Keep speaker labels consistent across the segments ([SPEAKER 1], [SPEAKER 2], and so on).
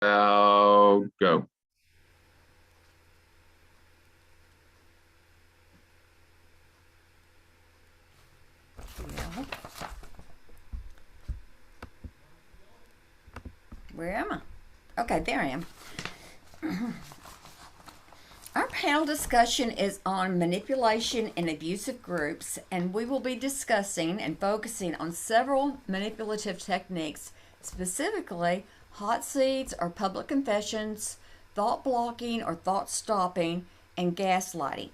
[SPEAKER 1] Go.
[SPEAKER 2] Yeah. Where am I? Okay, there I am. Our panel discussion is on manipulation in abusive groups, and we will be discussing and focusing on several manipulative techniques, specifically hot seats or public confessions, thought blocking or thought stopping, and gaslighting.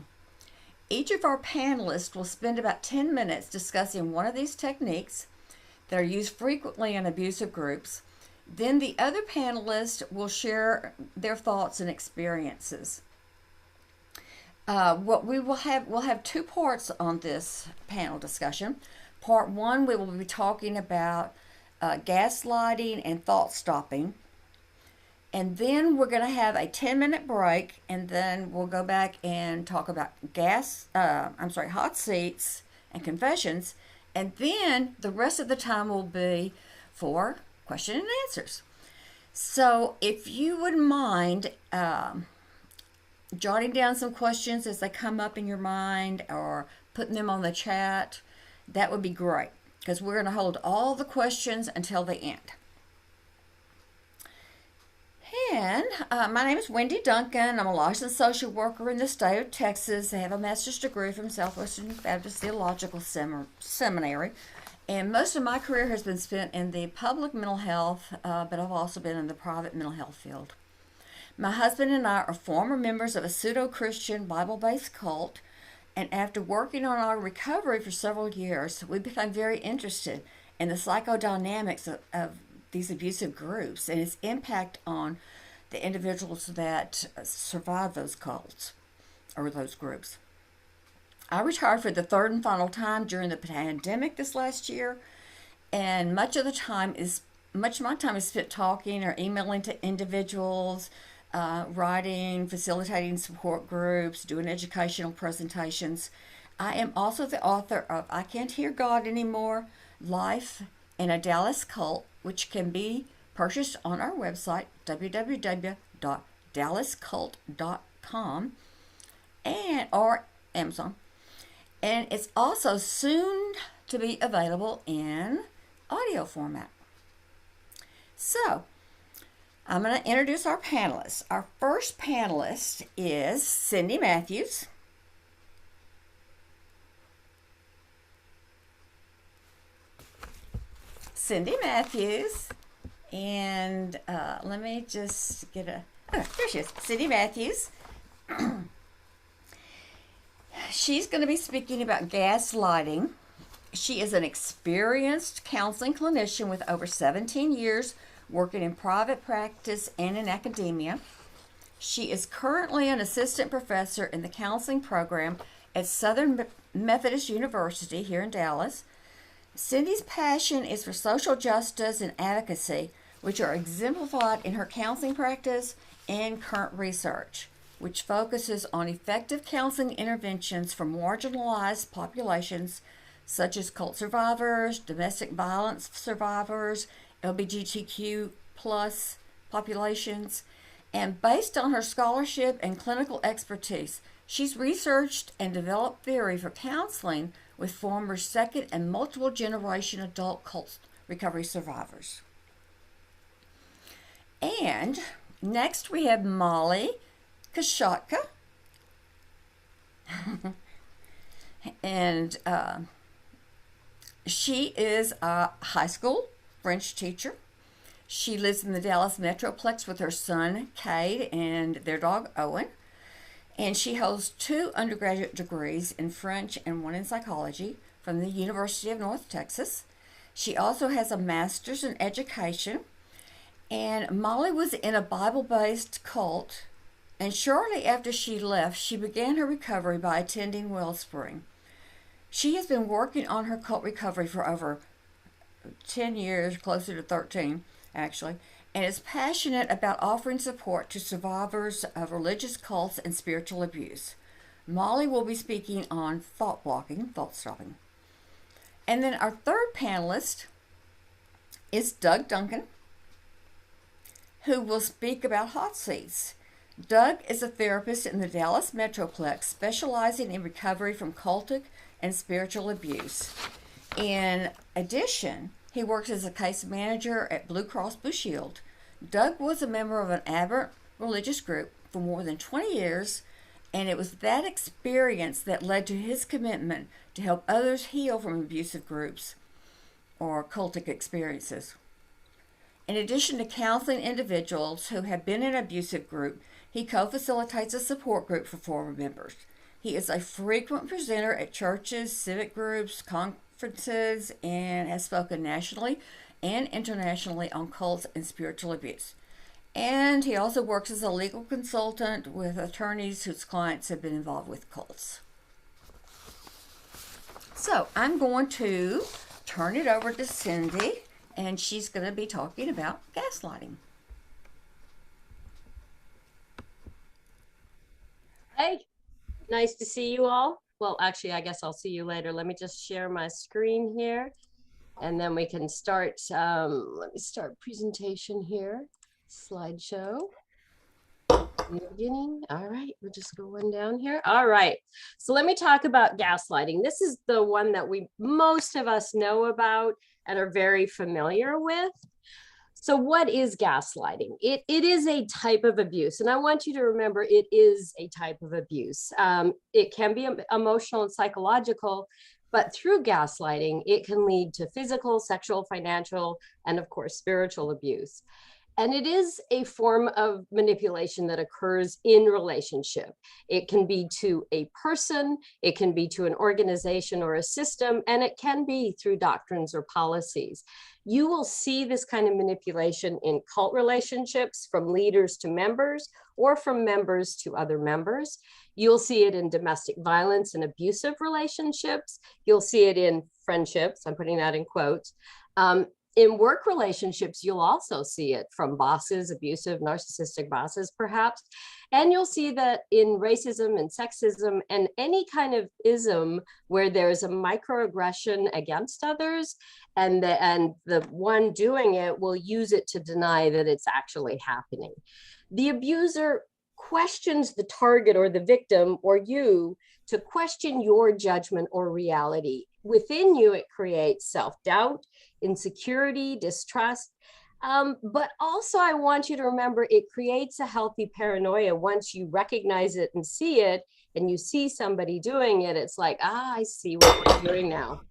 [SPEAKER 2] Each of our panelists will spend about 10 minutes discussing one of these techniques that are used frequently in abusive groups. Then the other panelists will share their thoughts and experiences. What we'll have two parts on this panel discussion. Part one, we will be talking about gaslighting and thought stopping. And then we're going to have a 10-minute break, and then we'll go back and talk about hot seats and confessions. And then the rest of the time will be for question and answers. So if you wouldn't mind jotting down some questions as they come up in your mind or putting them on the chat, that would be great because we're going to hold all the questions until the end. And my name is Wendy Duncan. I'm a licensed social worker in the state of Texas. I have a master's degree from Southwestern Baptist Theological Seminary. And most of my career has been spent in the public mental health, but I've also been in the private mental health field. My husband and I are former members of a pseudo-Christian Bible-based cult, and after working on our recovery for several years, we became very interested in the psychodynamics of these abusive groups and its impact on the individuals that survive those cults or those groups. I retired for the third and final time during the pandemic this last year, and much of my time is spent talking or emailing to individuals, writing, facilitating support groups, doing educational presentations. I am also the author of I Can't Hear God Anymore: Life in a Dallas Cult, which can be purchased on our website, www.dallascult.com, and or Amazon. And it's also soon to be available in audio format. So, I'm going to introduce our panelists. Our first panelist is Cindy Matthews. Cindy Matthews. And let me just get there she is, Cindy Matthews. She's going to be speaking about gaslighting. She is an experienced counseling clinician with over 17 years working in private practice and in academia. She is currently an assistant professor in the counseling program at Southern Methodist University here in Dallas. Cindy's passion is for social justice and advocacy, which are exemplified in her counseling practice and current research, which focuses on effective counseling interventions for marginalized populations such as cult survivors, domestic violence survivors, LGBTQ plus populations. And based on her scholarship and clinical expertise, she's researched and developed theory for counseling with former second and multiple generation adult cult recovery survivors. And next we have Molly Kashotka. And she is a high school French teacher. She lives in the Dallas Metroplex with her son, Cade, and their dog, Owen. And she holds 2 undergraduate degrees in French and 1 in psychology from the University of North Texas. She also has a master's in education. And Molly was in a Bible-based cult, and shortly after she left, she began her recovery by attending Wellspring. She has been working on her cult recovery for over 10 years, closer to 13 actually, and is passionate about offering support to survivors of religious cults and spiritual abuse. Molly will be speaking on thought blocking, thought stopping. And then our third panelist is Doug Duncan. who will speak about hot seats. Doug is a therapist in the Dallas Metroplex specializing in recovery from cultic and spiritual abuse. In addition, he works as a case manager at Blue Cross Blue Shield. Doug was a member of an aberrant religious group for more than 20 years, and it was that experience that led to his commitment to help others heal from abusive groups or cultic experiences. In addition to counseling individuals who have been in an abusive group, he co-facilitates a support group for former members. He is a frequent presenter at churches, civic groups, conferences, and has spoken nationally and internationally on cults and spiritual abuse. And he also works as a legal consultant with attorneys whose clients have been involved with cults. So I'm going to turn it over to Cindy, and she's going to be talking about gaslighting.
[SPEAKER 1] Hey, nice to see you all. Well, actually, I guess I'll see you later. Let me just share my screen here, and then we can start. Let me start presentation here, slideshow. In the beginning. All right, we'll just go one down here. All right, so let me talk about gaslighting. This is the one that most of us know about and are very familiar with. So what is gaslighting? It is a type of abuse. And I want you to remember it is a type of abuse. It can be emotional and psychological, but through gaslighting, it can lead to physical, sexual, financial, and of course, spiritual abuse. And it is a form of manipulation that occurs in relationship. It can be to a person, it can be to an organization or a system, and it can be through doctrines or policies. You will see this kind of manipulation in cult relationships, from leaders to members, or from members to other members. You'll see it in domestic violence and abusive relationships. You'll see it in friendships. I'm putting that in quotes. In work relationships, you'll also see it from bosses, abusive, narcissistic bosses, perhaps. And you'll see that in racism and sexism and any kind of ism where there's a microaggression against others, and the one doing it will use it to deny that it's actually happening. The abuser questions the target or the victim or you to question your judgment or reality. Within you, it creates self-doubt, insecurity, distrust. But also, I want you to remember it creates a healthy paranoia. Once you recognize it and see it, and you see somebody doing it, it's like, I see what we're doing now.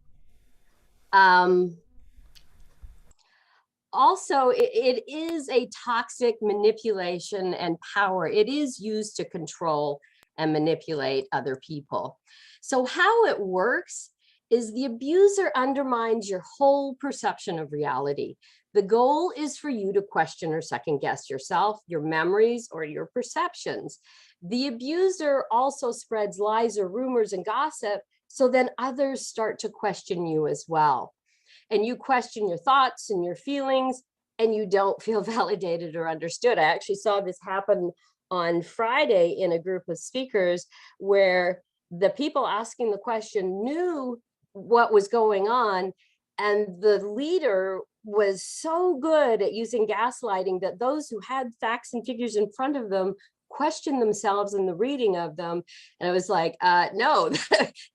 [SPEAKER 1] Also, it is a toxic manipulation and power. It is used to control and manipulate other people. So how it works is the abuser undermines your whole perception of reality. The goal is for you to question or second guess yourself, your memories, or your perceptions. The abuser also spreads lies or rumors and gossip, so then others start to question you as well. And you question your thoughts and your feelings, and you don't feel validated or understood. I actually saw this happen on Friday in a group of speakers where the people asking the question knew what was going on, and the leader was so good at using gaslighting that those who had facts and figures in front of them questioned themselves in the reading of them. And it was like, no,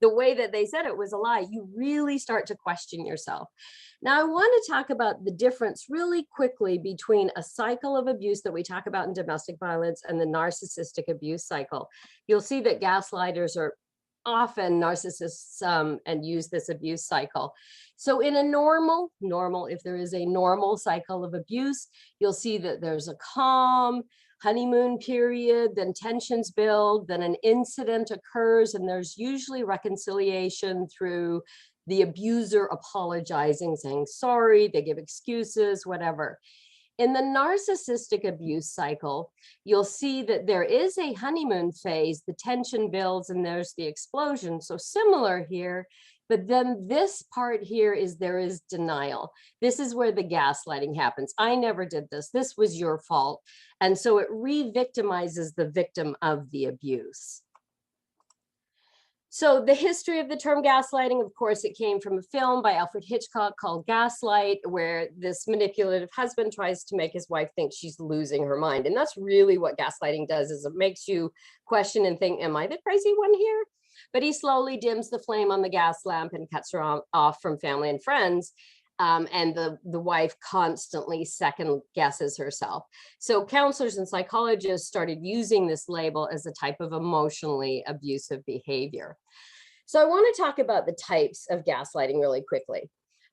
[SPEAKER 1] the way that they said it was a lie. You really start to question yourself. Now, I want to talk about the difference really quickly between a cycle of abuse that we talk about in domestic violence and the narcissistic abuse cycle. You'll see that gaslighters are often narcissists and use this abuse cycle. So in a normal, if there is a normal cycle of abuse, you'll see that there's a calm honeymoon period, then tensions build, then an incident occurs, and there's usually reconciliation through the abuser apologizing, saying sorry, they give excuses, whatever. In the narcissistic abuse cycle, you'll see that there is a honeymoon phase, the tension builds, and there's the explosion. So similar here, but then this part here is there is denial. This is where the gaslighting happens. I never did this. This was your fault. And so it re-victimizes the victim of the abuse. So the history of the term gaslighting, of course, it came from a film by Alfred Hitchcock called Gaslight, where this manipulative husband tries to make his wife think she's losing her mind. And that's really what gaslighting does, is it makes you question and think, am I the crazy one here? But he slowly dims the flame on the gas lamp and cuts her off from family and friends. And the wife constantly second guesses herself. So counselors and psychologists started using this label as a type of emotionally abusive behavior. So I want to talk about the types of gaslighting really quickly.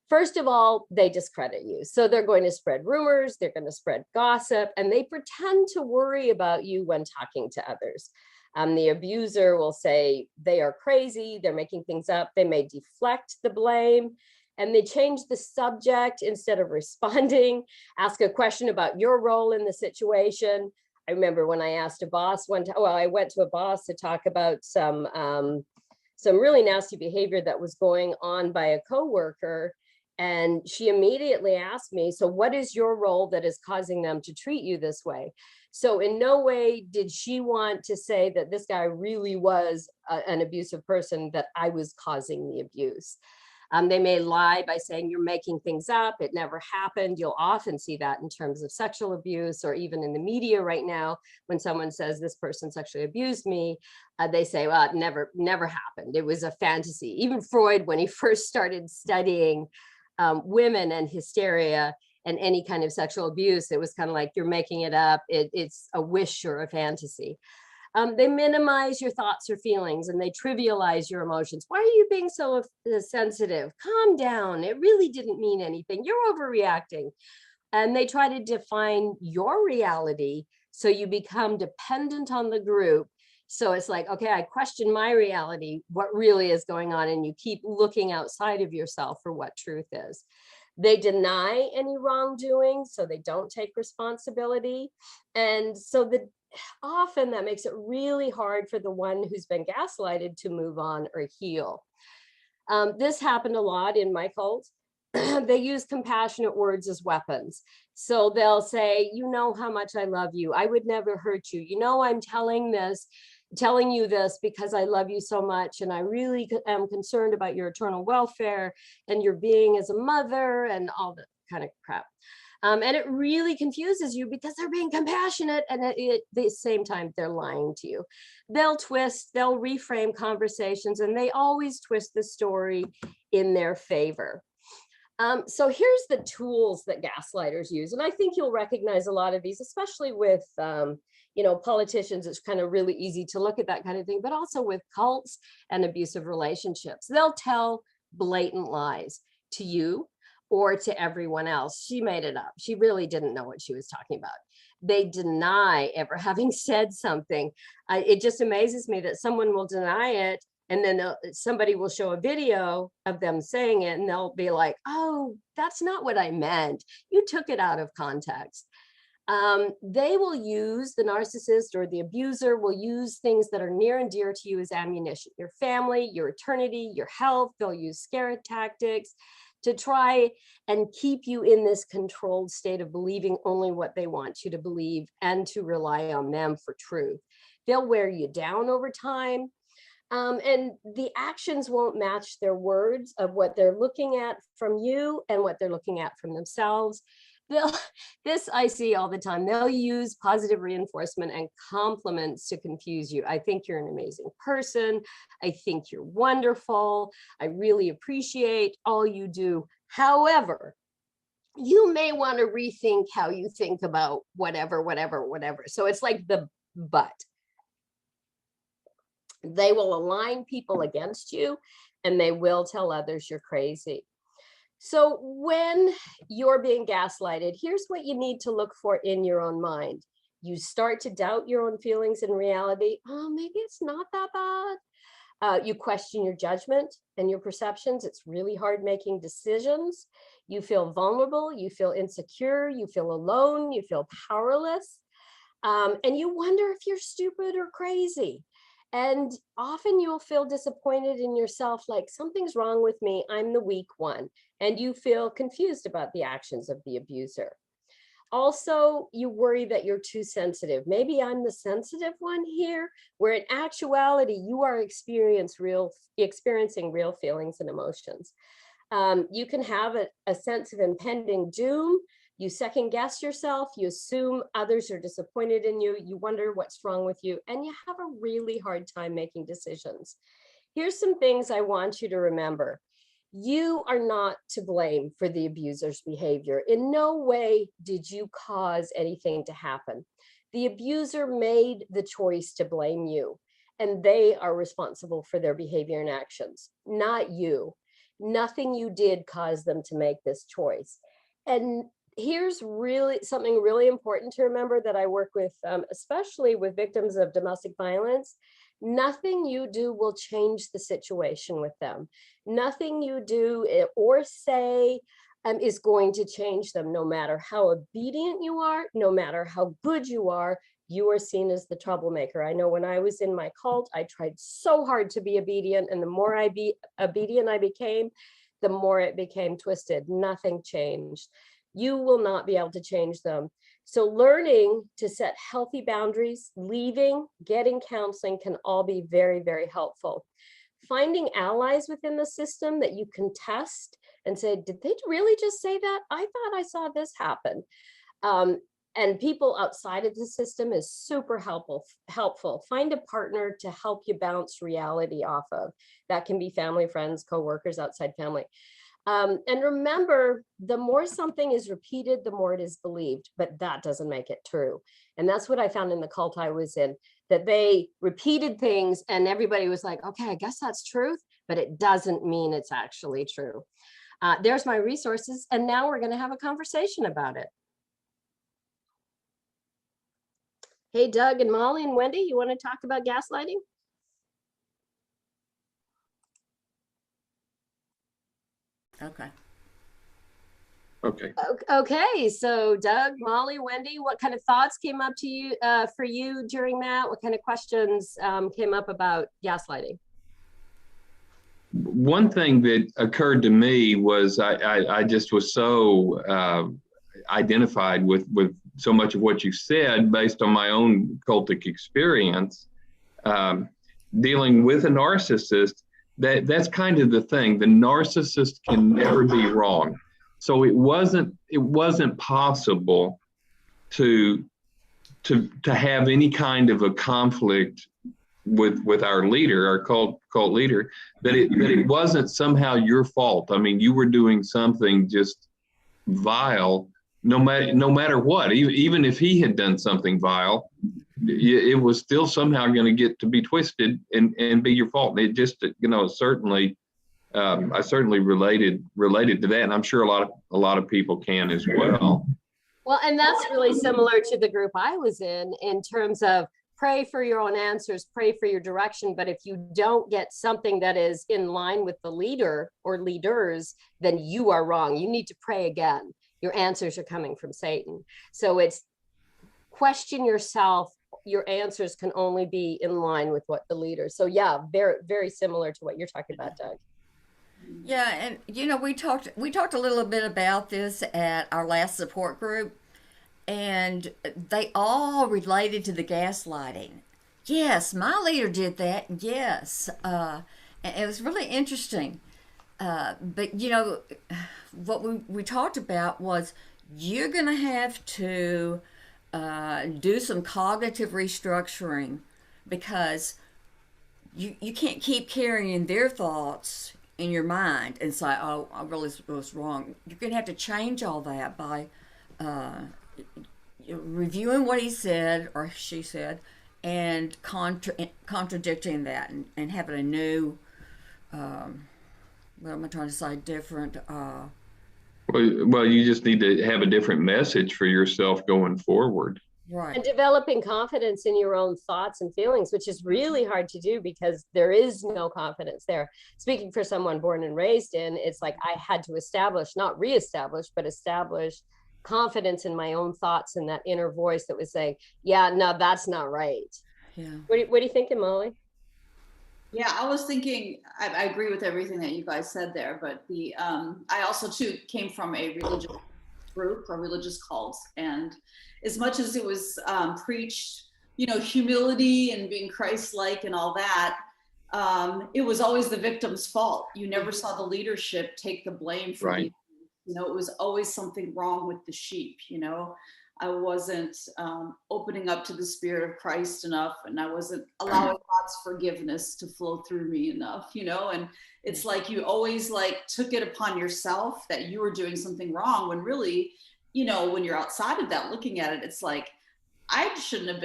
[SPEAKER 1] First of all, they discredit you. So they're going to spread rumors, they're going to spread gossip, and they pretend to worry about you when talking to others. The abuser will say they are crazy, they're making things up, they may deflect the blame, and they change the subject instead of responding, ask a question about your role in the situation. I remember when I asked a boss one time, well, I went to a boss to talk about some really nasty behavior that was going on by a coworker. And she immediately asked me, so what is your role that is causing them to treat you this way? So in no way did she want to say that this guy really was an abusive person, that I was causing the abuse. They may lie by saying you're making things up, it never happened. You'll often see that in terms of sexual abuse, or even in the media right now, when someone says this person sexually abused me, they say, well, it never happened. It was a fantasy. Even Freud, when he first started studying women and hysteria and any kind of sexual abuse, it was kind of like, you're making it up. It's a wish or a fantasy. They minimize your thoughts or feelings, and they trivialize your emotions. Why are you being so sensitive? Calm down. It really didn't mean anything. You're overreacting. And they try to define your reality so you become dependent on the group. So it's like, okay, I question my reality, what really is going on, and you keep looking outside of yourself for what truth is. They deny any wrongdoing, so they don't take responsibility. And so often that makes it really hard for the one who's been gaslighted to move on or heal. This happened a lot in my cult. They use compassionate words as weapons. So they'll say, you know how much I love you. I would never hurt you. You know, I'm telling you this because I love you so much, and I really am concerned about your eternal welfare and your being as a mother and all that kind of crap. And it really confuses you because they're being compassionate, and at the same time they're lying to you. They'll reframe conversations, and they always twist the story in their favor. So here's the tools that gaslighters use, and I think you'll recognize a lot of these, especially with politicians. It's kind of really easy to look at that kind of thing, but also with cults and abusive relationships. They'll tell blatant lies to you or to everyone else. She made it up. She really didn't know what she was talking about. They deny ever having said something. It just amazes me that someone will deny it, and then somebody will show a video of them saying it, and they'll be like, oh, that's not what I meant. You took it out of context. They will use, the narcissist or the abuser will use things that are near and dear to you as ammunition. Your family, your eternity, your health. They'll use scare tactics to try and keep you in this controlled state of believing only what they want you to believe, and to rely on them for truth. They'll wear you down over time. And the actions won't match their words of what they're looking at from you and what they're looking at from themselves. This I see all the time. They'll use positive reinforcement and compliments to confuse you. I think you're an amazing person. I think you're wonderful. I really appreciate all you do. However, you may want to rethink how you think about whatever. So it's like the but. They will align people against you, and they will tell others you're crazy. So when you're being gaslighted, here's what you need to look for in your own mind. You start to doubt your own feelings and reality. Oh, maybe it's not that bad. You question your judgment and your perceptions. It's really hard making decisions. You feel vulnerable. You feel insecure. You feel alone. You feel powerless. And you wonder if you're stupid or crazy. And often you'll feel disappointed in yourself, like something's wrong with me. I'm the weak one. And you feel confused about the actions of the abuser. Also, you worry that you're too sensitive. Maybe I'm the sensitive one here, where in actuality, you are experiencing real feelings and emotions. You can have a sense of impending doom. You second guess yourself. You assume others are disappointed in you. You wonder what's wrong with you, and you have a really hard time making decisions. Here's some things I want you to remember. You are not to blame for the abuser's behavior. In no way did you cause anything to happen. The abuser made the choice to blame you, and they are responsible for their behavior and actions, not you. Nothing you did caused them to make this choice. And here's really something really important to remember that I work with, especially with victims of domestic violence. Nothing you do will change the situation with them. Nothing you do or say is going to change them, no matter how obedient you are, no matter how good you are seen as the troublemaker. I know when I was in my cult, I tried so hard to be obedient, and the more obedient I became, the more it became twisted. Nothing changed. You will not be able to change them. So learning to set healthy boundaries, leaving, getting counseling can all be very, very helpful. Finding allies within the system that you can test and say, did they really just say that? I thought I saw this happen. And people outside of the system is super helpful. Find a partner to help you bounce reality off of. That can be family, friends, coworkers, outside family. And remember, the more something is repeated, the more it is believed, but that doesn't make it true. And that's what I found in the cult I was in, that they repeated things and everybody was like, okay, I guess that's truth, but it doesn't mean it's actually true. There's my resources. And now we're going to have a conversation about it. Hey, Doug and Molly and Wendy, you want to talk about gaslighting?
[SPEAKER 2] Okay.
[SPEAKER 3] Okay.
[SPEAKER 1] Okay, so Doug, Molly, Wendy, what kind of thoughts came up to you for you during that? What kind of questions came up about gaslighting?
[SPEAKER 3] One thing that occurred to me was I just was so identified with so much of what you said based on my own cultic experience, dealing with a narcissist. That's kind of the thing. The narcissist can never be wrong. So it wasn't possible to have any kind of a conflict with our leader, our cult leader, that it wasn't somehow your fault. I mean, you were doing something just vile, no matter what. Even if he had done something vile, it was still somehow going to get to be twisted and be your fault. And it just, certainly, I certainly related to that, and I'm sure a lot of people can as well.
[SPEAKER 1] Well, and that's really similar to the group I was in terms of pray for your own answers, pray for your direction. But if you don't get something that is in line with the leader or leaders, then you are wrong. You need to pray again. Your answers are coming from Satan. So it's question yourself. Your answers can only be in line with what the leader. So yeah, very, very similar to what you're talking about, Doug.
[SPEAKER 2] Yeah, and we talked a little bit about this at our last support group, and they all related to the gaslighting. Yes, my leader did that. Yes, and it was really interesting. But what we talked about was you're going to have to do some cognitive restructuring, because you can't keep carrying their thoughts in your mind and say, oh, I really was wrong. You're going to have to change all that by reviewing what he said or she said and contradicting that and having a new, what am I trying to say, different...
[SPEAKER 3] Well, you just need to have a different message for yourself going forward.
[SPEAKER 1] Right. And developing confidence in your own thoughts and feelings, which is really hard to do because there is no confidence there. Speaking for someone born and raised in, it's like I had to establish, not reestablish, but establish confidence in my own thoughts and that inner voice that was saying, yeah, no, that's not right. Yeah. What are you thinking, Molly?
[SPEAKER 4] Yeah, I was thinking, I agree with everything that you guys said there, but I also too came from a religious group, a religious cult. And as much as it was preached, you know, humility and being Christ-like and all that, it was always the victim's fault. You never saw the leadership take the blame for
[SPEAKER 3] Right.
[SPEAKER 4] you know, it was always something wrong with the sheep, you know. I wasn't opening up to the Spirit of Christ enough, and I wasn't allowing God's forgiveness to flow through me enough, you know. And it's like you always like took it upon yourself that you were doing something wrong, when really, you know, when you're outside of that looking at it, it's like I shouldn't have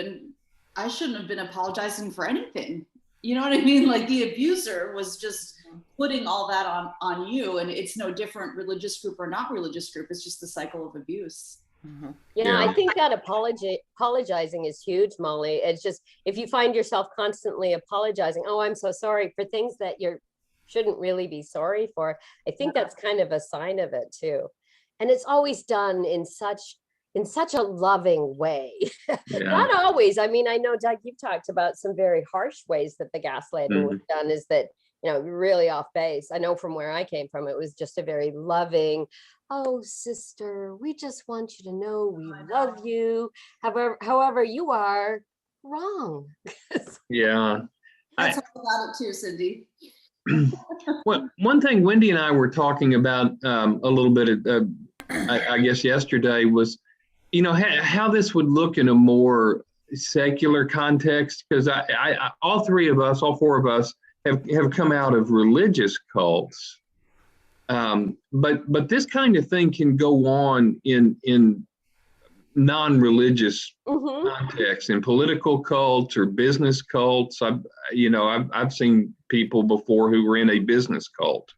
[SPEAKER 4] been apologizing for anything. You know what I mean? Like the abuser was just putting all that on you, and it's no different, religious group or not religious group. It's just the cycle of abuse.
[SPEAKER 1] Yeah, I think that apologizing is huge, Molly. It's just if you find yourself constantly apologizing, oh, I'm so sorry for things that you shouldn't really be sorry for. I think that's kind of a sign of it too. And it's always done in such a loving way. Not always. I mean, I know, Doug, you've talked about some very harsh ways that the gaslighting was done, is that, you know, really off base. I know from where I came from, it was just a very loving, oh, sister, we just want you to know we love you. However you are wrong.
[SPEAKER 3] Yeah.
[SPEAKER 4] That's all about it too, Cindy.
[SPEAKER 3] Well, one thing Wendy and I were talking about a little bit, I guess yesterday, was, you know, how this would look in a more secular context, because I all three of us, all four of us, have come out of religious cults. But this kind of thing can go on in non-religious contexts, in political cults or business cults. I've seen people before who were in a business cult,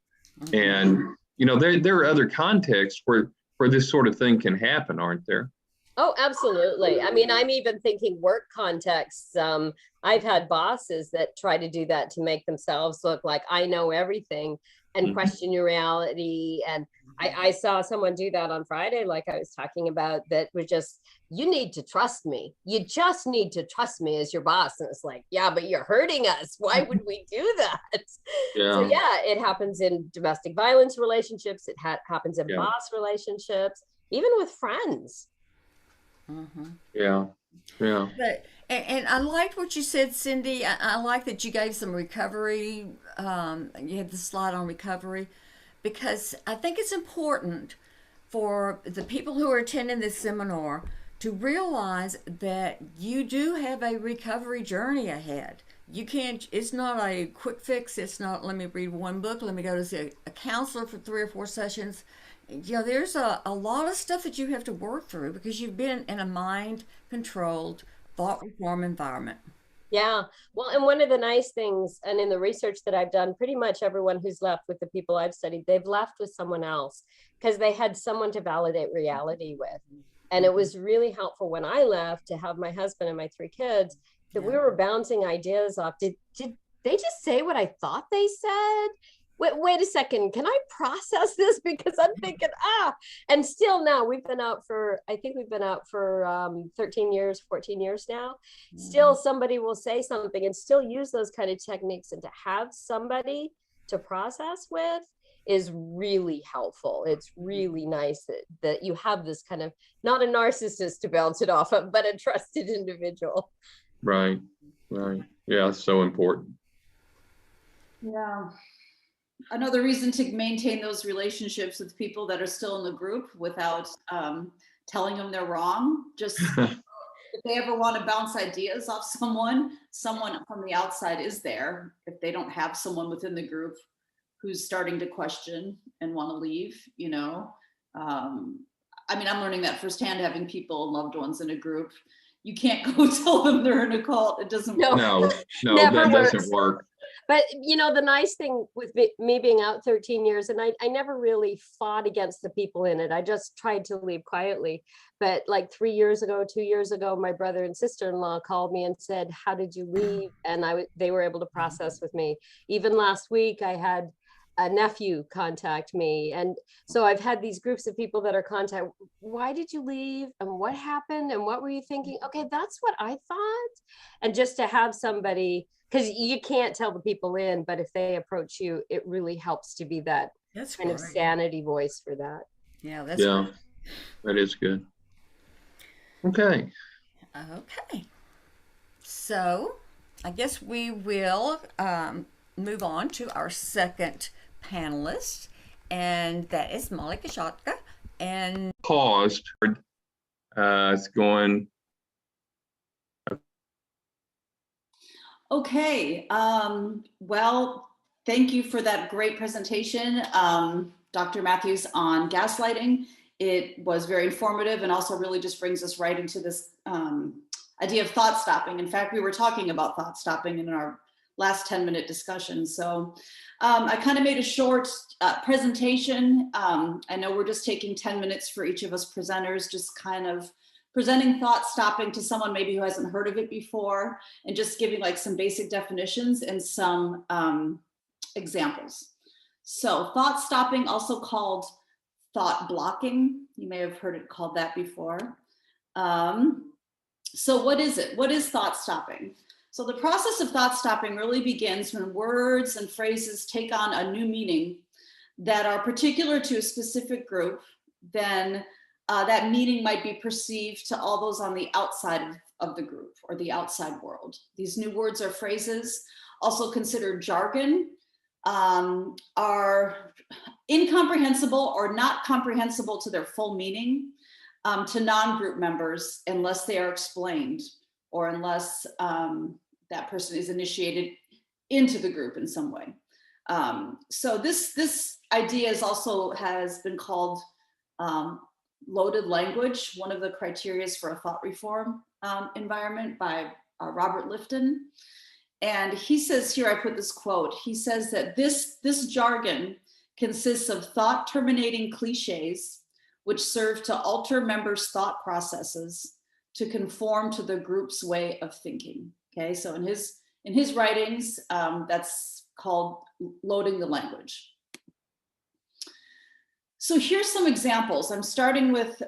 [SPEAKER 3] and you know, there are other contexts where this sort of thing can happen, aren't there?
[SPEAKER 1] Oh, absolutely. I mean, I'm even thinking work contexts. I've had bosses that try to do that to make themselves look like I know everything and question your reality. And I saw someone do that on Friday, like I was talking about, that was just, you need to trust me. You just need to trust me as your boss. And it's like, yeah, but you're hurting us. Why would we do that?
[SPEAKER 3] Yeah.
[SPEAKER 1] So yeah, it happens in domestic violence relationships. It happens in boss relationships, even with friends.
[SPEAKER 3] Yeah.
[SPEAKER 2] But and I liked what you said, Cindy. I like that you gave some recovery. You had the slide on recovery, because I think it's important for the people who are attending this seminar to realize that you do have a recovery journey ahead. You can't, it's not a quick fix. It's not, let me read one book, let me go to see a counselor for 3 or 4 sessions. You know, there's a lot of stuff that you have to work through, because you've been in a mind-controlled, thought-reform environment.
[SPEAKER 1] Yeah. Well, and one of the nice things, and in the research that I've done, pretty much everyone who's left with the people I've studied, they've left with someone else because they had someone to validate reality with. And it was really helpful when I left to have my husband and my 3 kids, that we were bouncing ideas off. Did they just say what I thought they said? Wait a second, can I process this? Because I'm thinking, and still now we've been out for 13 years, 14 years now. Still somebody will say something and still use those kind of techniques, and to have somebody to process with is really helpful. It's really nice that you have this kind of, not a narcissist to bounce it off of, but a trusted individual.
[SPEAKER 3] Right. Yeah, it's so important.
[SPEAKER 4] Yeah. Another reason to maintain those relationships with people that are still in the group without telling them they're wrong. Just if they ever want to bounce ideas off someone from the outside is there. If they don't have someone within the group who's starting to question and want to leave, you know. I mean, I'm learning that firsthand, having people, loved ones in a group. You can't go tell them they're in a cult. It doesn't work.
[SPEAKER 3] No,
[SPEAKER 1] Never
[SPEAKER 3] that
[SPEAKER 1] works.
[SPEAKER 3] doesn't work.
[SPEAKER 1] But, you know, the nice thing with me being out 13 years, and I never really fought against the people in it. I just tried to leave quietly. But like 2 years ago, my brother and sister-in-law called me and said, how did you leave? And they were able to process with me. Even last week, I had a nephew contact me. And so I've had these groups of people that are contact, why did you leave? And what happened? And what were you thinking? Okay, that's what I thought. And just to have somebody, because you can't tell the people in, but if they approach you, it really helps to be that kind of sanity voice for that.
[SPEAKER 2] Yeah, that's great.
[SPEAKER 3] That is good. Okay.
[SPEAKER 2] Okay. So I guess we will move on to our second panelist, and that is Molly Kashatka. And
[SPEAKER 3] Paused. It's going.
[SPEAKER 4] Okay, well, thank you for that great presentation, Dr. Matthews, on gaslighting. It was very informative and also really just brings us right into this idea of thought stopping. In fact, we were talking about thought stopping in our last 10-minute discussion. So I kind of made a short presentation. I know we're just taking 10 minutes for each of us presenters, just kind of presenting thought stopping to someone maybe who hasn't heard of it before, and just giving like some basic definitions and some examples. So thought stopping, also called thought blocking. You may have heard it called that before. So what is it? What is thought stopping? So the process of thought stopping really begins when words and phrases take on a new meaning that are particular to a specific group. Then that meaning might be perceived to all those on the outside of the group or the outside world. These new words or phrases, also considered jargon, are incomprehensible or not comprehensible to their full meaning to non-group members unless they are explained or unless that person is initiated into the group in some way. So this idea is also has been called loaded language, one of the criteria for a thought reform environment by Robert Lifton. And he says here, I put this quote, he says that this jargon consists of thought terminating cliches, which serve to alter members' thought processes to conform to the group's way of thinking. Okay, so in his writings, that's called loading the language. So here's some examples. I'm starting with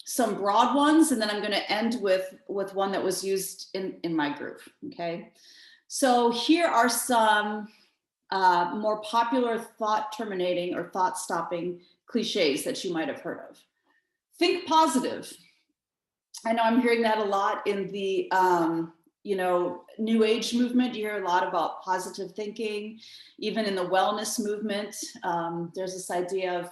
[SPEAKER 4] some broad ones, and then I'm going to end with one that was used in my group. Okay, so here are some more popular thought terminating or thought stopping cliches that you might have heard of. Think positive. I know I'm hearing that a lot in the New Age movement. You hear a lot about positive thinking. Even in the wellness movement, there's this idea of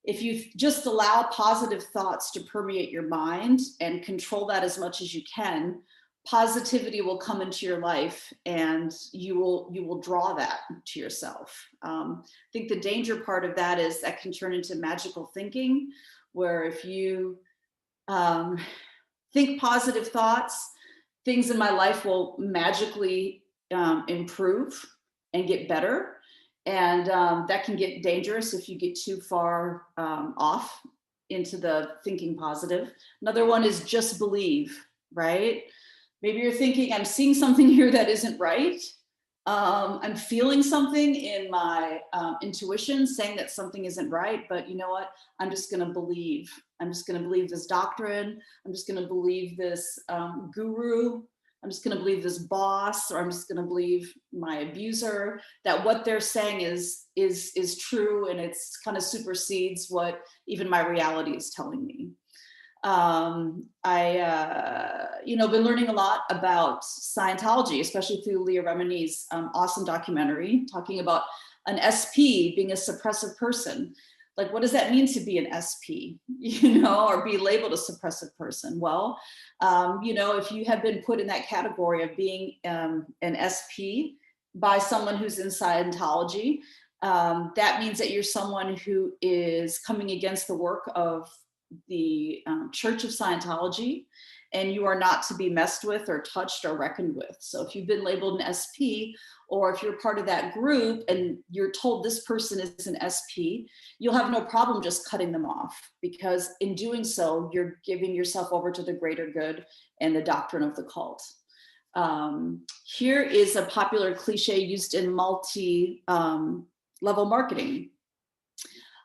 [SPEAKER 4] if you just allow positive thoughts to permeate your mind and control that as much as you can, positivity will come into your life and you will draw that to yourself. I think the danger part of that is that can turn into magical thinking, where if you think positive thoughts, things in my life will magically improve and get better. And that can get dangerous if you get too far off into the thinking positive. Another one is just believe, right? Maybe you're thinking, I'm seeing something here that isn't right. I'm feeling something in my intuition saying that something isn't right, but you know what? I'm just going to believe. I'm just going to believe this doctrine. I'm just going to believe this guru. I'm just going to believe this boss, or I'm just going to believe my abuser, that what they're saying is true, and it's kind of supersedes what even my reality is telling me. Been learning a lot about Scientology, especially through Leah Remini's awesome documentary talking about an SP being a suppressive person. Like, what does that mean to be an SP, or be labeled a suppressive person? Well, if you have been put in that category of being an SP by someone who's in Scientology, that means that you're someone who is coming against the work of the Church of Scientology, and you are not to be messed with or touched or reckoned with. So if you've been labeled an SP, or if you're part of that group and you're told this person is an SP, you'll have no problem just cutting them off, because in doing so, you're giving yourself over to the greater good and the doctrine of the cult. Here is a popular cliche used in multi-level marketing.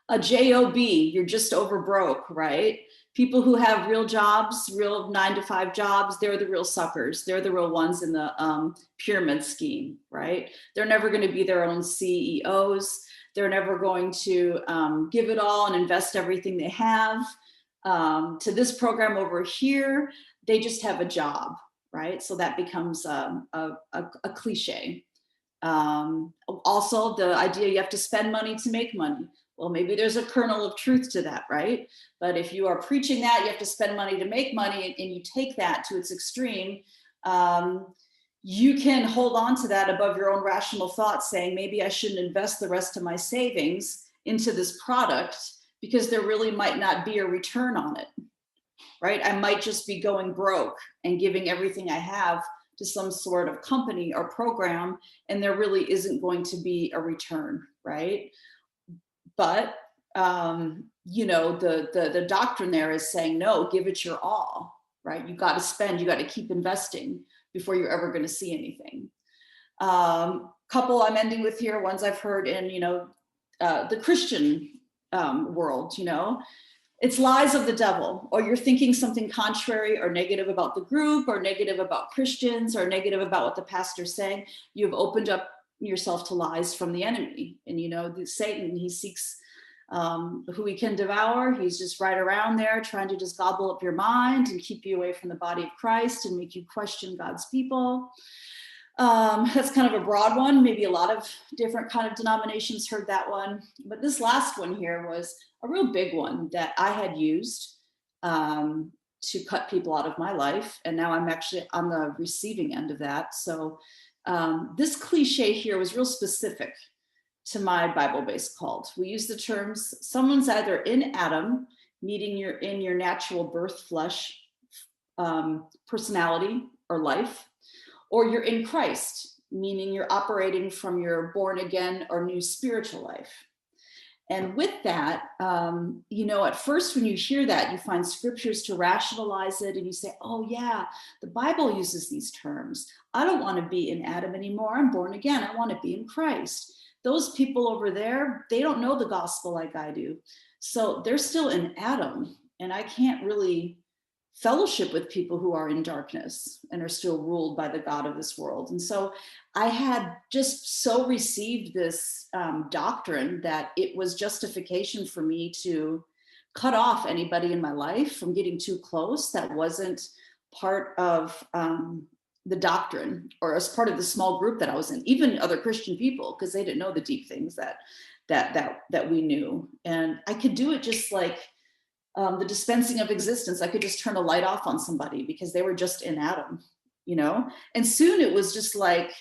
[SPEAKER 4] A job, you're just over broke, right? People who have real jobs, real 9-to-5 jobs, they're the real suckers. They're the real ones in the pyramid scheme, right? They're never going to be their own CEOs. They're never going to give it all and invest everything they have to this program over here. They just have a job, right? So that becomes a cliche. Also, the idea you have to spend money to make money. Well, maybe there's a kernel of truth to that, right? But if you are preaching that you have to spend money to make money, and you take that to its extreme, you can hold on to that above your own rational thoughts, saying maybe I shouldn't invest the rest of my savings into this product because there really might not be a return on it, right? I might just be going broke and giving everything I have to some sort of company or program, and there really isn't going to be a return, right? But you know, the doctrine there is saying, no, give it your all, right? You got to spend, you got to keep investing before you're ever going to see anything. Couple I'm ending with here, ones I've heard in, you know, the Christian world, you know, it's lies of the devil, or you're thinking something contrary or negative about the group, or negative about Christians, or negative about what the pastor's saying. You've opened up yourself to lies from the enemy. And you know, Satan, he seeks who he can devour. He's just right around there trying to just gobble up your mind and keep you away from the body of Christ and make you question God's people. That's kind of a broad one. Maybe a lot of different kind of denominations heard that one, but this last one here was a real big one that I had used to cut people out of my life, and now I'm actually on the receiving end of that. So this cliche here was real specific to my Bible-based cult. We use the terms, someone's either in Adam, meaning you're in your natural birth flesh personality or life, or you're in Christ, meaning you're operating from your born again or new spiritual life. And with that, you know, at first when you hear that, you find scriptures to rationalize it, and you say, oh yeah, the Bible uses these terms. I don't want to be in Adam anymore. I'm born again. I want to be in Christ. Those people over there, they don't know the gospel like I do. So they're still in Adam, and I can't really fellowship with people who are in darkness and are still ruled by the God of this world. And so I had just so received this doctrine that it was justification for me to cut off anybody in my life from getting too close that wasn't part of the doctrine, or as part of the small group that I was in, even other Christian people, because they didn't know the deep things that we knew. And I could do it just like the dispensing of existence. I could just turn a light off on somebody because they were just in Adam, you know? And soon it was just like,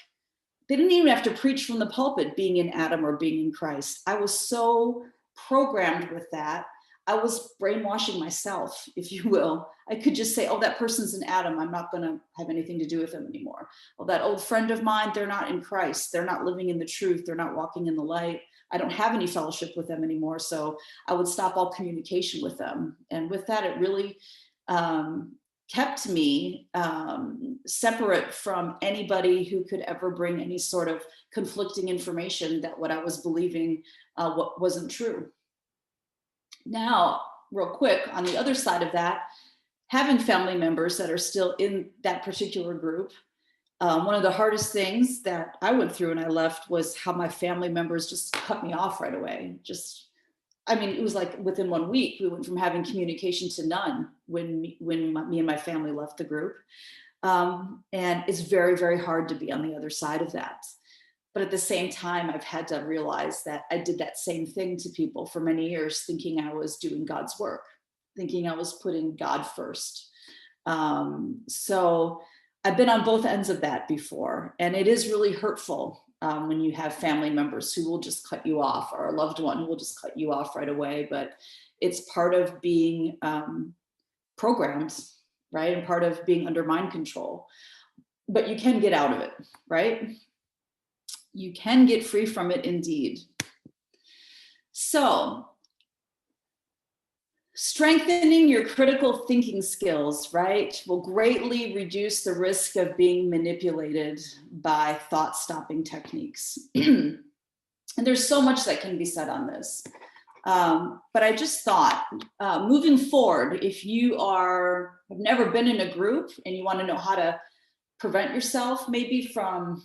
[SPEAKER 4] they didn't even have to preach from the pulpit being in Adam or being in Christ. I was so programmed with that. I was brainwashing myself, if you will. I could just say, oh, that person's in Adam. I'm not going to have anything to do with them anymore. Well, that old friend of mine, they're not in Christ. They're not living in the truth. They're not walking in the light. I don't have any fellowship with them anymore. So I would stop all communication with them. And with that, it really kept me separate from anybody who could ever bring any sort of conflicting information that what I was believing what wasn't true. Now, real quick, on the other side of that, having family members that are still in that particular group, one of the hardest things that I went through when I left was how my family members just cut me off right away. I mean, it was like within 1 week, we went from having communication to none when me and my family left the group. And it's very, very hard to be on the other side of that. But at the same time, I've had to realize that I did that same thing to people for many years, thinking I was doing God's work, thinking I was putting God first. So I've been on both ends of that before, and it is really hurtful when you have family members who will just cut you off, or a loved one who will just cut you off right away. But it's part of being programmed, right? And part of being under mind control. But you can get out of it, right? You can get free from it indeed. So, strengthening your critical thinking skills, right, will greatly reduce the risk of being manipulated by thought-stopping techniques. And there's so much that can be said on this. But I just thought, moving forward, if you have never been in a group and you want to know how to prevent yourself maybe from,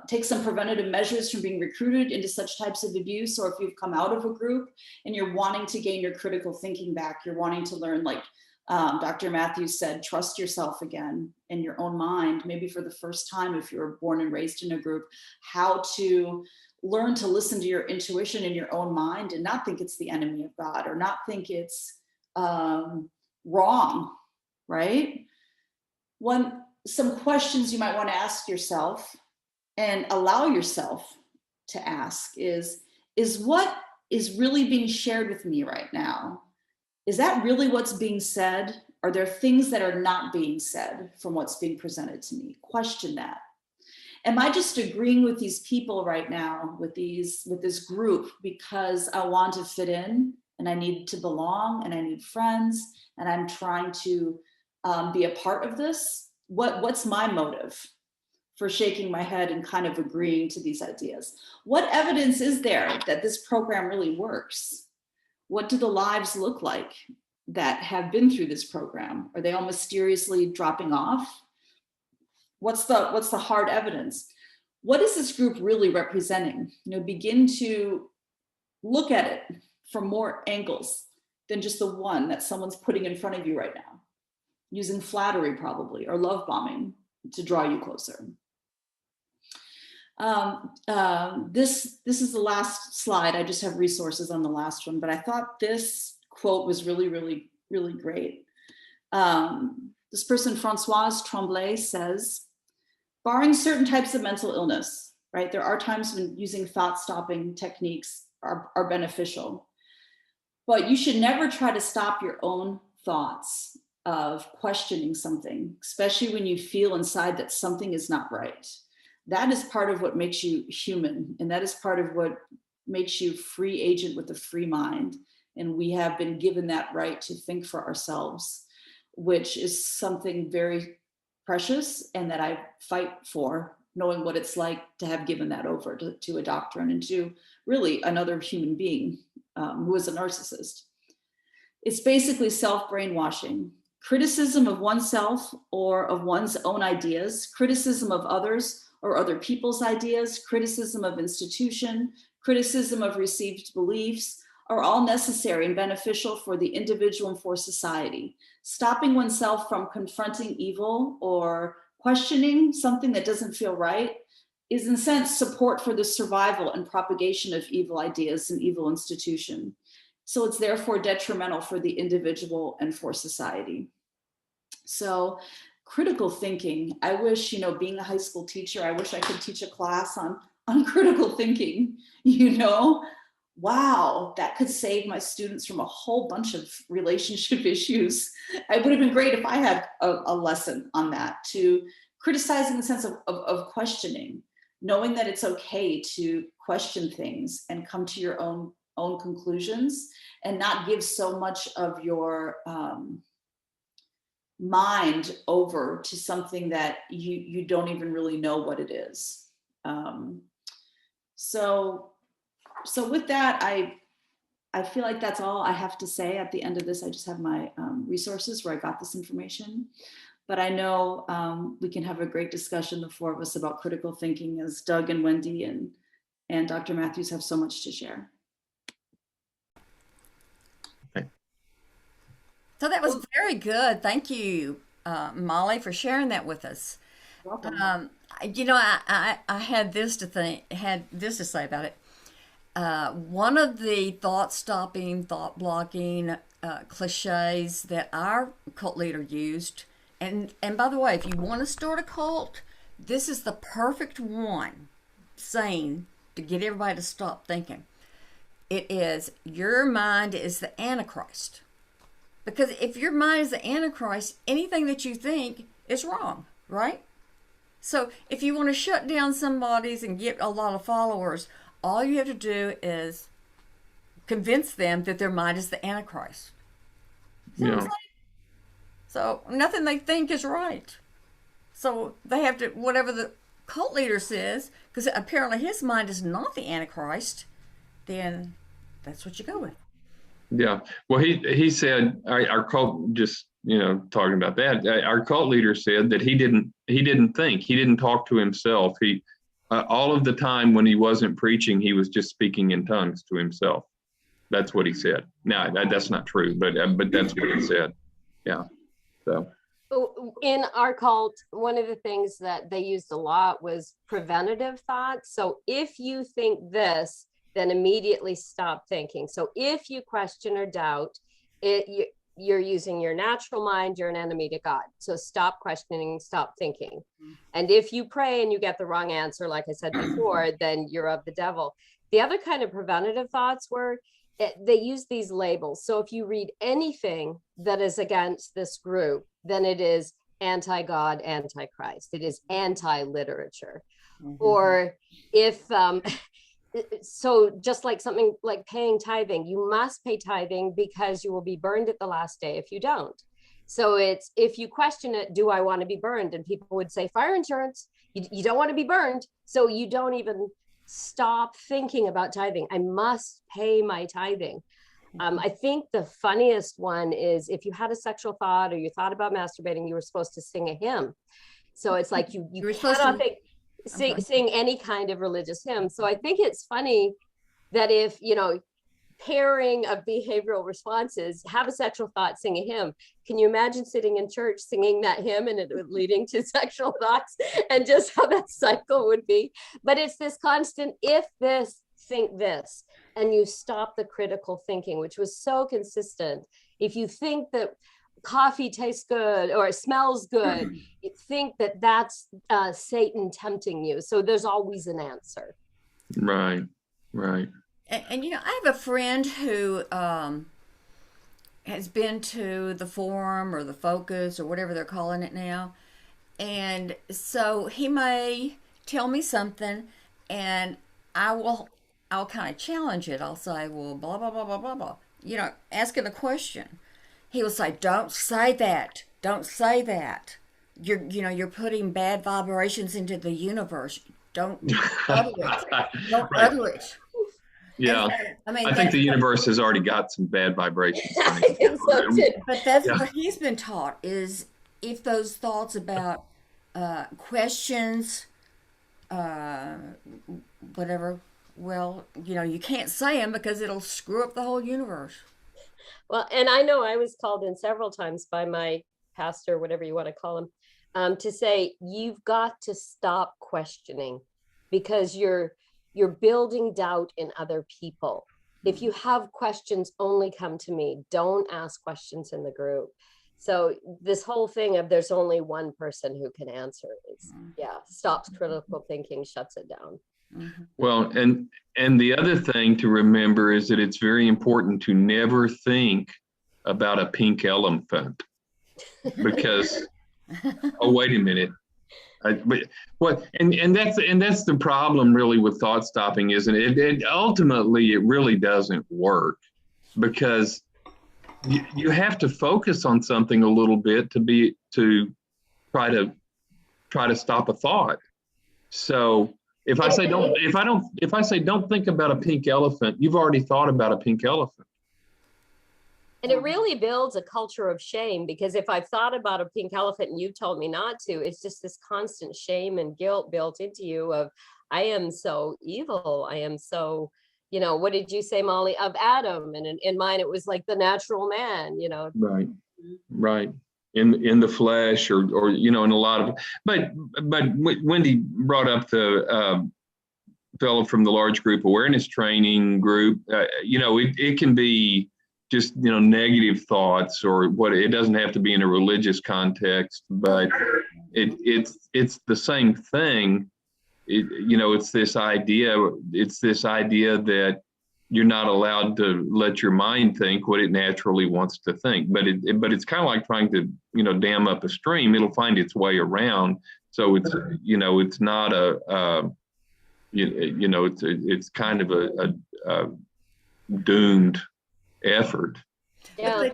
[SPEAKER 4] take some preventative measures from being recruited into such types of abuse, or if you've come out of a group and you're wanting to gain your critical thinking back, you're wanting to learn, like Dr. Matthews said, trust yourself again in your own mind, maybe for the first time if you were born and raised in a group, how to learn to listen to your intuition in your own mind and not think it's the enemy of God, or not think it's wrong, right? Some questions you might want to ask yourself and allow yourself to ask is what is really being shared with me right now? Is that really what's being said? Are there things that are not being said from what's being presented to me? Question that. Am I just agreeing with these people right now, with this group, because I want to fit in and I need to belong and I need friends and I'm trying to be a part of this? What's my motive for shaking my head and kind of agreeing to these ideas? What evidence is there that this program really works? What do the lives look like that have been through this program? Are they all mysteriously dropping off? What's the hard evidence? What is this group really representing? Begin to look at it from more angles than just the one that someone's putting in front of you right now, using flattery probably, or love bombing to draw you closer. This is the last slide. I just have resources on the last one, but I thought this quote was really, really, really great. This person, Françoise Tremblay, says, barring certain types of mental illness, right? There are times when using thought-stopping techniques are beneficial, but you should never try to stop your own thoughts of questioning something, especially when you feel inside that something is not right. That is part of what makes you human, and that is part of what makes you free agent with a free mind. And we have been given that right to think for ourselves, which is something very precious and that I fight for, knowing what it's like to have given that over to a doctrine and to really another human being who is a narcissist. It's basically self-brainwashing. Criticism of oneself or of one's own ideas, criticism of others or other people's ideas, criticism of institution, criticism of received beliefs are all necessary and beneficial for the individual and for society. Stopping oneself from confronting evil or questioning something that doesn't feel right is in a sense support for the survival and propagation of evil ideas and evil institution. So it's therefore detrimental for the individual and for society. So critical thinking, I wish, being a high school teacher, I wish I could teach a class on critical thinking, wow, that could save my students from a whole bunch of relationship issues. It would have been great if I had a lesson on that, to criticize in the sense of questioning, knowing that it's okay to question things and come to your own conclusions and not give so much of your mind over to something that you don't even really know what it is. So with that, I feel like that's all I have to say at the end of this. I just have my resources where I got this information, but I know we can have a great discussion, the four of us, about critical thinking, as Doug and Wendy and Dr. Matthews have so much to share.
[SPEAKER 2] So that was very good. Thank you, Molly, for sharing that with us.
[SPEAKER 4] Welcome.
[SPEAKER 2] I had this to say about it. One of the thought-stopping, thought-blocking cliches that our cult leader used, and by the way, if you want to start a cult, this is the perfect one saying to get everybody to stop thinking. It is, your mind is the Antichrist. Because if your mind is the Antichrist, anything that you think is wrong, right? So if you want to shut down somebody's and get a lot of followers, all you have to do is convince them that their mind is the Antichrist.
[SPEAKER 3] Yeah.
[SPEAKER 2] So nothing they think is right. So they have to, whatever the cult leader says, because apparently his mind is not the Antichrist, then that's what you go with.
[SPEAKER 3] Yeah. Well, he said our cult just talking about that. Our cult leader said that he didn't think, he didn't talk to himself. He all of the time when he wasn't preaching, he was just speaking in tongues to himself. That's what he said. Now that's not true, but that's what he said. Yeah. So
[SPEAKER 1] in our cult, one of the things that they used a lot was preventative thoughts. So if you think this, then immediately stop thinking. So if you question or doubt, you're using your natural mind, you're an enemy to God. So stop questioning, stop thinking. And if you pray and you get the wrong answer, like I said before, then you're of the devil. The other kind of preventative thoughts were, they use these labels. So if you read anything that is against this group, then it is anti-God, anti-Christ. It is anti-literature. Or if, so just like something like paying tithing, you must pay tithing because you will be burned at the last day if you don't. So it's, if you question it, do I want to be burned? And people would say fire insurance, you don't want to be burned. So you don't even stop thinking about tithing. I must pay my tithing. I think the funniest one is if you had a sexual thought or you thought about masturbating, you were supposed to sing a hymn. So it's like you cannot sing any kind of religious hymn. So I think it's funny that if, pairing of behavioral responses, have a sexual thought, sing a hymn. Can you imagine sitting in church singing that hymn and it leading to sexual thoughts, and just how that cycle would be? But it's this constant, if this, think this, and you stop the critical thinking, which was so consistent. If you think that coffee tastes good or it smells good, you think that that's Satan tempting you. So there's always an answer.
[SPEAKER 3] Right.
[SPEAKER 2] And I have a friend who has been to the forum or the focus or whatever they're calling it now. And so he may tell me something and I'll kind of challenge it. I'll say, well, blah, blah, blah, blah, blah, blah. Asking a question. He will say, don't say that. Don't say that. You're putting bad vibrations into the universe. Don't utter it. Don't utter it.
[SPEAKER 3] Yeah, I think the universe has already got some bad vibrations.
[SPEAKER 2] But that's what he's been taught, is if those thoughts about questions, whatever, well, you can't say them because it'll screw up the whole universe.
[SPEAKER 1] Well, and I know I was called in several times by my pastor, whatever you want to call him, to say, you've got to stop questioning because you're building doubt in other people. If you have questions, only come to me. Don't ask questions in the group. So this whole thing of there's only one person who can answer is, stops critical thinking, shuts it down.
[SPEAKER 3] Well, and the other thing to remember is that it's very important to never think about a pink elephant, because oh, wait a minute. But what and that's the problem really with thought stopping, isn't it? It ultimately it really doesn't work, because you have to focus on something a little bit to try to stop a thought. So if I say don't think about a pink elephant, you've already thought about a pink elephant.
[SPEAKER 1] And it really builds a culture of shame, because if I've thought about a pink elephant and you've told me not to, it's just this constant shame and guilt built into you of, I am so evil. I am so, what did you say, Molly, of Adam? And in mine, it was like the natural man,
[SPEAKER 3] Right. In the flesh or in a lot of, but Wendy brought up the fellow from the large group awareness training group. It can be just negative thoughts, or what, it doesn't have to be in a religious context, but it's the same thing. It's this idea that you're not allowed to let your mind think what it naturally wants to think, but it's kind of like trying to dam up a stream. It'll find its way around. So it's not it's kind of a doomed effort.
[SPEAKER 1] Yeah.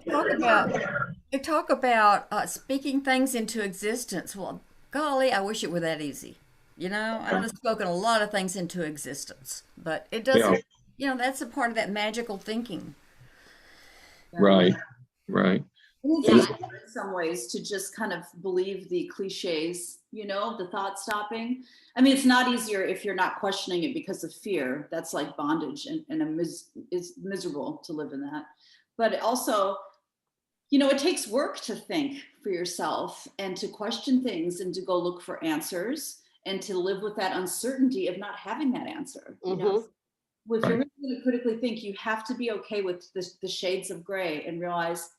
[SPEAKER 2] They talk about speaking things into existence. Well, golly, I wish it were that easy. I've spoken a lot of things into existence, but it doesn't. That's a part of that magical thinking.
[SPEAKER 3] Right.
[SPEAKER 4] It's
[SPEAKER 1] Yeah.
[SPEAKER 4] easier in some ways to just kind of believe the cliches, the thought stopping. I mean, it's not easier if you're not questioning it because of fear. That's like bondage, and it's miserable to live in that. But also, it takes work to think for yourself and to question things and to go look for answers and to live with that uncertainty of not having that answer.
[SPEAKER 1] Mhm.
[SPEAKER 4] If you're really going to critically think, you have to be okay with the shades of gray and realize,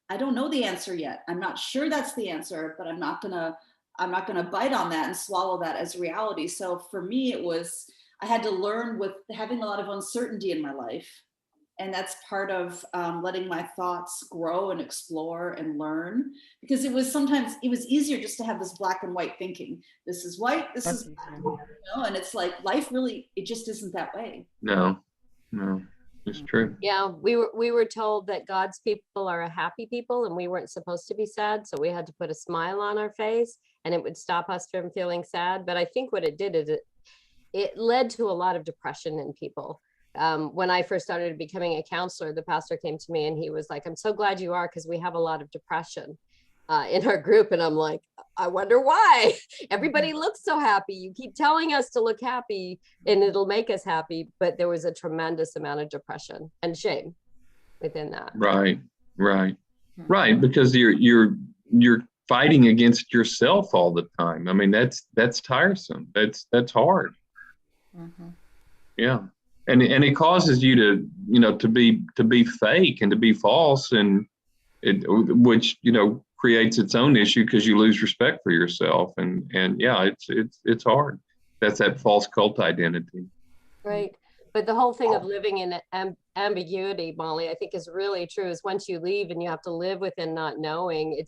[SPEAKER 4] I don't know the answer yet. I'm not sure that's the answer, but I'm not gonna bite on that and swallow that as reality. So for me, I had to learn with having a lot of uncertainty in my life, and that's part of letting my thoughts grow and explore and learn, because sometimes it was easier just to have this black and white thinking. This is white, this is black, and it's like life really, it just isn't that way.
[SPEAKER 3] No, it's true.
[SPEAKER 1] Yeah, we were told that God's people are a happy people and we weren't supposed to be sad, so we had to put a smile on our face and it would stop us from feeling sad. But I think what it did is it led to a lot of depression in people. When I first started becoming a counselor, the pastor came to me and he was like, I'm so glad you are, because we have a lot of depression in our group. And I'm like, I wonder why. Everybody looks so happy. You keep telling us to look happy and it'll make us happy. But there was a tremendous amount of depression and shame within that.
[SPEAKER 3] Right. Because you're fighting against yourself all the time. I mean, that's tiresome. That's hard. Yeah. And it causes you to be fake and to be false, and which creates its own issue because you lose respect for yourself, and yeah, it's hard. That's that false cult identity.
[SPEAKER 1] Right. But the whole thing of living in ambiguity, Molly, I think is really true. Is once you leave and you have to live within not knowing,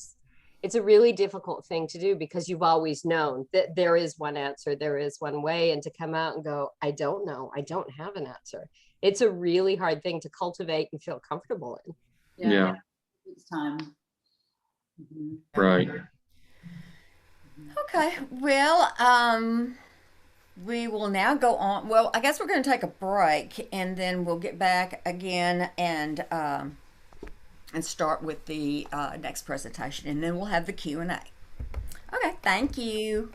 [SPEAKER 1] it's a really difficult thing to do, because you've always known that there is one answer, there is one way, and to come out and go, I don't know, I don't have an answer. It's a really hard thing to cultivate and feel comfortable in.
[SPEAKER 3] Yeah.
[SPEAKER 4] It's time.
[SPEAKER 3] Right.
[SPEAKER 2] Okay. Well, we will now go on. Well, I guess we're going to take a break, and then we'll get back again and start with the next presentation, and then we'll have the Q&A. Okay, thank you.